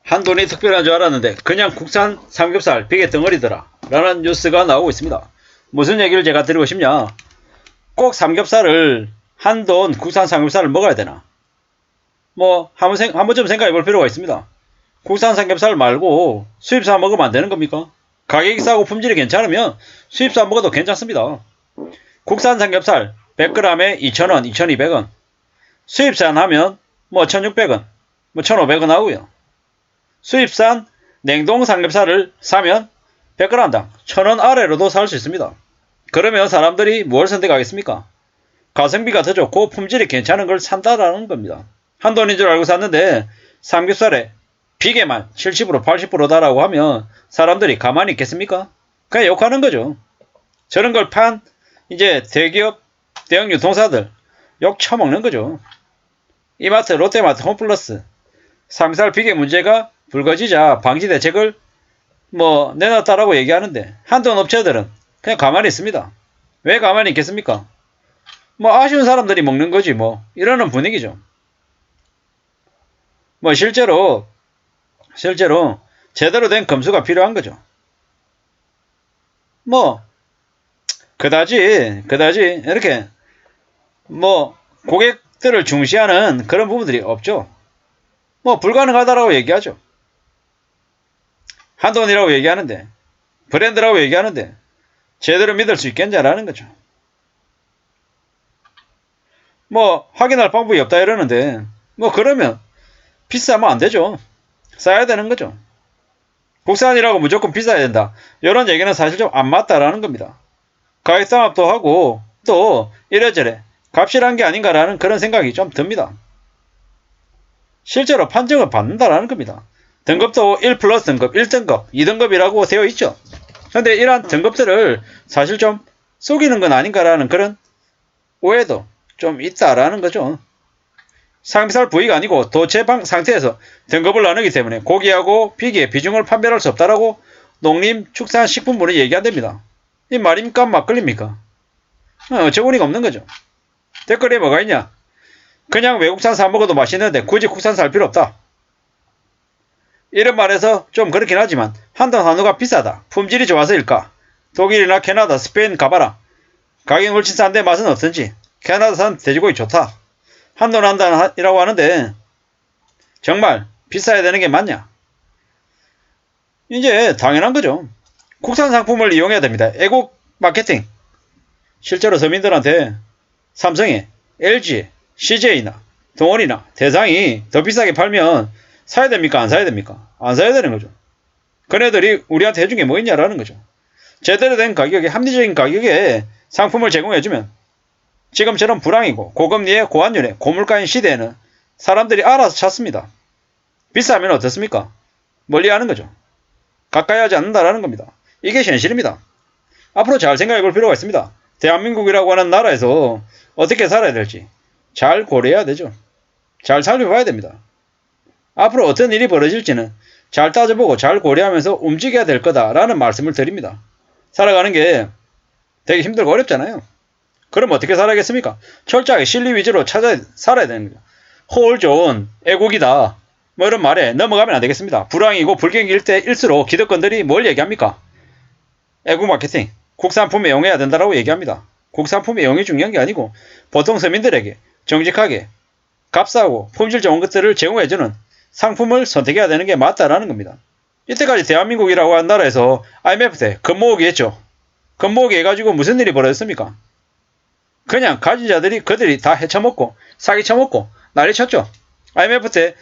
한돈이 특별한 줄 알았는데 그냥 국산 삼겹살 비계 덩어리더라 라는 뉴스가 나오고 있습니다. 무슨 얘기를 제가 드리고 싶냐, 꼭 삼겹살을 한돈 국산 삼겹살을 먹어야 되나, 뭐 한번 좀 생각해 볼 필요가 있습니다. 국산 삼겹살 말고 수입산 먹으면 안 되는 겁니까? 가격이 싸고 품질이 괜찮으면 수입산 먹어도 괜찮습니다. 국산 삼겹살 100g에 2,000원, 2,200원, 수입산 하면 뭐 1,600원, 뭐 1,500원 하고요. 수입산 냉동 삼겹살을 사면 100g당 1,000원 아래로도 살 수 있습니다. 그러면 사람들이 뭘 선택하겠습니까? 가성비가 더 좋고 품질이 괜찮은 걸 산다라는 겁니다. 한돈인 줄 알고 샀는데 삼겹살에 비계만 70% 80%다라고 하면 사람들이 가만히 있겠습니까? 그냥 욕하는 거죠. 저런 걸 판 이제 대기업, 대형 유통사들 욕 처먹는 거죠. 이마트, 롯데마트, 홈플러스 삼겹살 비계 문제가 불거지자 방지 대책을 뭐 내놨다라고 얘기하는데 한돈 업체들은 그냥 가만히 있습니다. 왜 가만히 있겠습니까? 뭐 아쉬운 사람들이 먹는 거지 뭐 이러는 분위기죠. 뭐 실제로 제대로 된 검수가 필요한 거죠. 뭐 그다지 이렇게 뭐 고객들을 중시하는 그런 부분들이 없죠. 뭐 불가능하다라고 얘기하죠. 한돈이라고 얘기하는데, 브랜드라고 얘기하는데 제대로 믿을 수 있겠냐라는 거죠. 뭐 확인할 방법이 없다 이러는데 뭐 그러면 비싸면 안 되죠. 싸야 되는 거죠. 국산이라고 무조건 비싸야 된다, 이런 얘기는 사실 좀 안 맞다라는 겁니다. 가격 상합도 하고 또 이래저래 값이란 게 아닌가라는 그런 생각이 좀 듭니다. 실제로 판정을 받는다라는 겁니다. 등급도 1+ 등급, 1등급, 2등급이라고 되어 있죠. 그런데 이러한 등급들을 사실 좀 속이는 건 아닌가라는 그런 오해도 좀 있다라는 거죠. 삼겹살 부위가 아니고 도체방 상태에서 등급을 나누기 때문에 고기하고 비계의 비중을 판별할 수 없다라고 농림축산식품부는 얘기한답니다. 이 말입니까? 막걸리입니까? 어처구니가 없는 거죠. 댓글에 뭐가 있냐? 그냥 외국산 사 먹어도 맛있는데 굳이 국산 살 필요 없다. 이런 말에서 좀 그렇긴 하지만 한돈 한우가 비싸다, 품질이 좋아서일까? 독일이나 캐나다, 스페인 가봐라. 가격이 훨씬 싼데 맛은 어떤지. 캐나다산 돼지고기 좋다. 한돈 한단이라고 하는데 정말 비싸야 되는 게 맞냐? 이제 당연한 거죠. 국산 상품을 이용해야 됩니다. 애국 마케팅. 실제로 서민들한테 삼성에, LG에, CJ나 동원이나 대상이 더 비싸게 팔면 사야 됩니까? 안 사야 됩니까? 안 사야 되는 거죠. 그네들이 우리한테 해준 게 뭐 있냐라는 거죠. 제대로 된 가격에, 합리적인 가격에 상품을 제공해주면 지금처럼 불황이고 고금리에 고환율에 고물가인 시대에는 사람들이 알아서 찾습니다. 비싸면 어떻습니까? 멀리하는 거죠. 가까이 하지 않는다라는 겁니다. 이게 현실입니다. 앞으로 잘 생각해 볼 필요가 있습니다. 대한민국이라고 하는 나라에서 어떻게 살아야 될지 잘 고려해야 되죠. 잘 살펴봐야 됩니다. 앞으로 어떤 일이 벌어질지는 잘 따져보고 잘 고려하면서 움직여야 될 거다라는 말씀을 드립니다. 살아가는 게 되게 힘들고 어렵잖아요. 그럼 어떻게 살아야겠습니까? 철저하게 실리 위주로 살아야 되는 거죠. 호울 좋은 애국이다, 뭐 이런 말에 넘어가면 안 되겠습니다. 불황이고 불경기일 때일수록 기득권들이 뭘 얘기합니까? 애국 마케팅, 국산품에 이용해야 된다라고 얘기합니다. 국산품에 이용이 중요한 게 아니고 보통 서민들에게 정직하게 값싸고 품질 좋은 것들을 제공해주는 상품을 선택해야 되는 게 맞다라는 겁니다. 이때까지 대한민국이라고 한 나라에서 IMF 때 금모으기 했죠. 금모으기 해가지고 무슨 일이 벌어졌습니까? 그냥 가진 자들이 그들이 다 헤쳐먹고 사기 쳐먹고 난리 쳤죠. IMF 때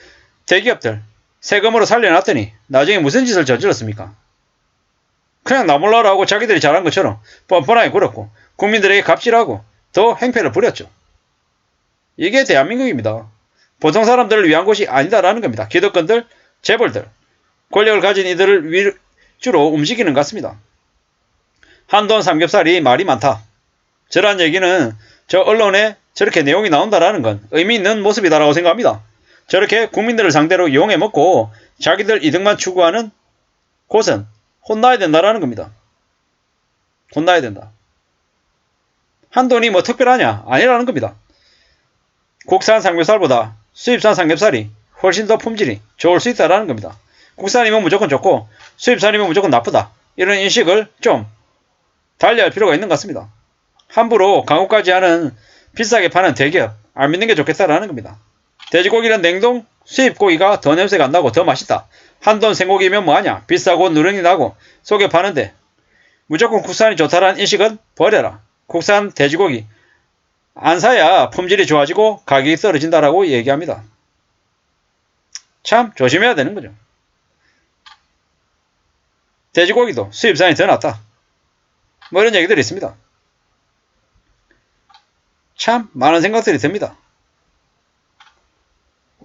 대기업들 세금으로 살려놨더니 나중에 무슨 짓을 저질렀습니까? 그냥 나몰라라 하고 자기들이 잘한 것처럼 뻔뻔하게 굴었고 국민들에게 갑질하고 더 행패를 부렸죠. 이게 대한민국입니다. 보통 사람들을 위한 곳이 아니다라는 겁니다. 기득권들, 재벌들, 권력을 가진 이들을 위주로 움직이는 것 같습니다. 한돈 삼겹살이 말이 많다. 저런 얘기는 저 언론에 저렇게 내용이 나온다라는 건 의미 있는 모습이다라고 생각합니다. 저렇게 국민들을 상대로 이용해 먹고 자기들 이득만 추구하는 곳은 혼나야 된다라는 겁니다. 혼나야 된다. 한돈이 뭐 특별하냐? 아니라는 겁니다. 국산 삼겹살보다 수입산 삼겹살이 훨씬 더 품질이 좋을 수 있다는 겁니다. 국산이면 무조건 좋고 수입산이면 무조건 나쁘다. 이런 인식을 좀 달리할 필요가 있는 것 같습니다. 함부로 광고까지 하는 비싸게 파는 대기업 안 믿는 게 좋겠다라는 겁니다. 돼지고기는 냉동 수입고기가 더 냄새가 안 나고 더 맛있다. 한돈 생고기면 뭐하냐. 비싸고 누렁이 나고 속에 파는데 무조건 국산이 좋다라는 인식은 버려라. 국산 돼지고기 안 사야 품질이 좋아지고 가격이 떨어진다라고 얘기합니다. 참 조심해야 되는 거죠. 돼지고기도 수입산이 더 낫다. 뭐 이런 얘기들이 있습니다. 참 많은 생각들이 듭니다.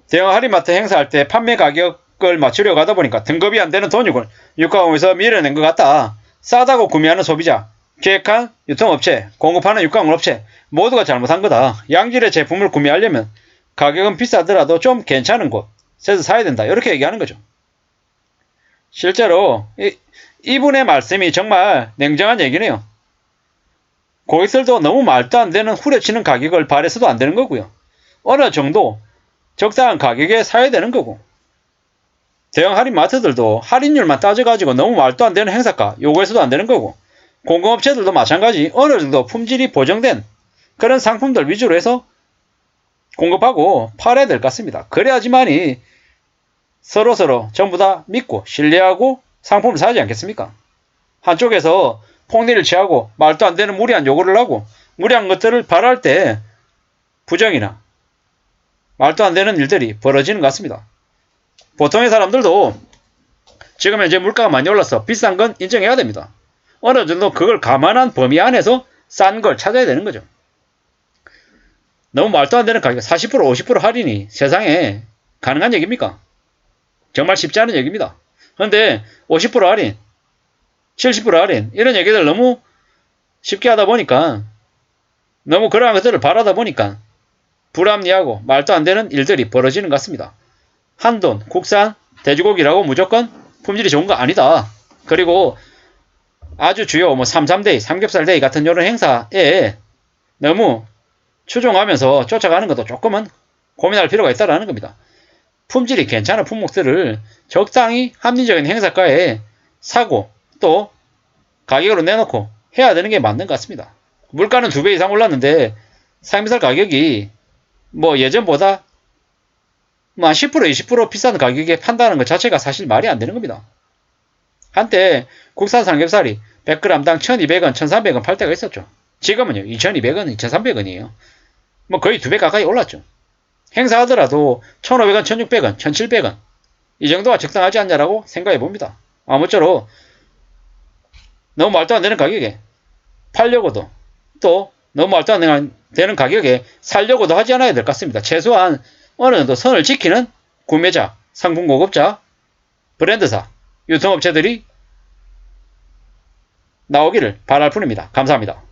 대형 할인마트 행사할 때 판매 가격을 맞추려고 하다 보니까 등급이 안 되는 돈육을 육가공에서 밀어낸 것 같다. 싸다고 구매하는 소비자, 기획한 유통업체, 공급하는 육가공업체 모두가 잘못한 거다. 양질의 제품을 구매하려면 가격은 비싸더라도 좀 괜찮은 곳에서 사야 된다. 이렇게 얘기하는 거죠. 실제로 이분의 말씀이 정말 냉정한 얘기네요. 고객들도 너무 말도 안 되는 후려치는 가격을 바래서도 안 되는 거고요. 어느 정도 적당한 가격에 사야 되는 거고. 대형 할인 마트들도 할인율만 따져가지고 너무 말도 안 되는 행사가 요구해서도 안 되는 거고. 공공업체들도 마찬가지 어느 정도 품질이 보정된 그런 상품들 위주로 해서 공급하고 팔아야 될 것 같습니다. 그래야지만이 서로서로 전부 다 믿고 신뢰하고 상품을 사지 않겠습니까? 한쪽에서 폭리를 취하고 말도 안 되는 무리한 요구를 하고 무리한 것들을 바랄 때 부정이나 말도 안 되는 일들이 벌어지는 것 같습니다. 보통의 사람들도 지금 현재 물가가 많이 올라서 비싼 건 인정해야 됩니다. 어느 정도 그걸 감안한 범위 안에서 싼 걸 찾아야 되는 거죠. 너무 말도 안 되는 가격 40% 50% 할인이 세상에 가능한 얘기입니까? 정말 쉽지 않은 얘기입니다. 그런데 50% 할인 70% 할인 이런 얘기들 너무 쉽게 하다 보니까 너무 그러한 것들을 바라다 보니까 불합리하고 말도 안 되는 일들이 벌어지는 것 같습니다. 한돈 국산 돼지고기라고 무조건 품질이 좋은 거 아니다. 그리고 아주 주요 뭐 33데이 삼겹살데이 같은 이런 행사에 너무 추종하면서 쫓아가는 것도 조금은 고민할 필요가 있다는 겁니다. 품질이 괜찮은 품목들을 적당히 합리적인 행사가에 사고 또 가격으로 내놓고 해야 되는 게 맞는 것 같습니다. 물가는 2배 이상 올랐는데 삼겹살 가격이 뭐 예전보다 뭐 한 10% 20% 비싼 가격에 판다는 것 자체가 사실 말이 안 되는 겁니다. 한때 국산 삼겹살이 100g당 1200원 1300원 팔 때가 있었죠. 지금은요 2200원 2300원이에요. 뭐 거의 2배 가까이 올랐죠. 행사하더라도 1500원 1600원 1700원 이 정도가 적당하지 않냐라고 생각해 봅니다. 아무쪼록 너무 말도 안 되는 가격에 팔려고도 또 너무 말도 안 되는 가격에 살려고도 하지 않아야 될 것 같습니다. 최소한 어느 정도 선을 지키는 구매자, 상품 공급자, 브랜드사, 유통업체들이 나오기를 바랄 뿐입니다. 감사합니다.